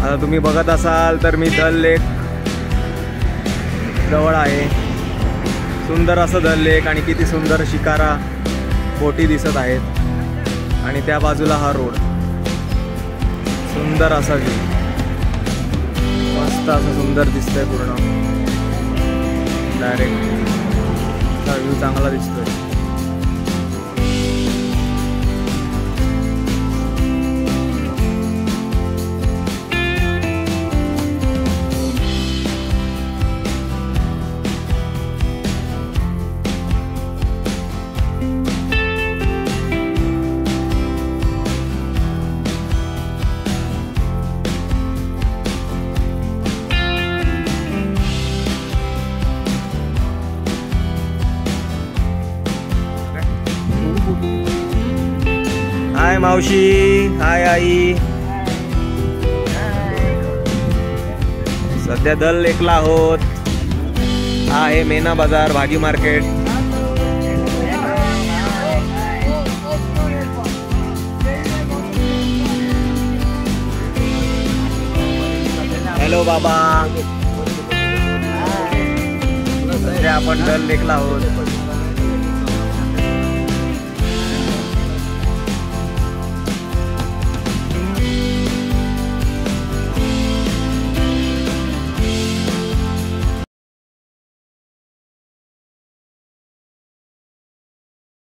आता तुम्ही बघत असाल तर मी दल लेक जवळ आहे. सुंदर असं दल लेक आणि किती सुंदर शिकारा बोटी दिसत आहेत आणि त्या बाजूला हा रोड. सुंदर असा व्ह्यू, मस्त असं सुंदर दिसतंय पूर्ण. डायरेक्ट व्ह्यू चांगला दिसतोय. हाय मावशी, हाय आई. सध्या दल लेकला आहोत. हा आहे मेना बाजार, भाजी मार्केट. हॅलो बाबा. सध्या आपण दल लेकला आहोत.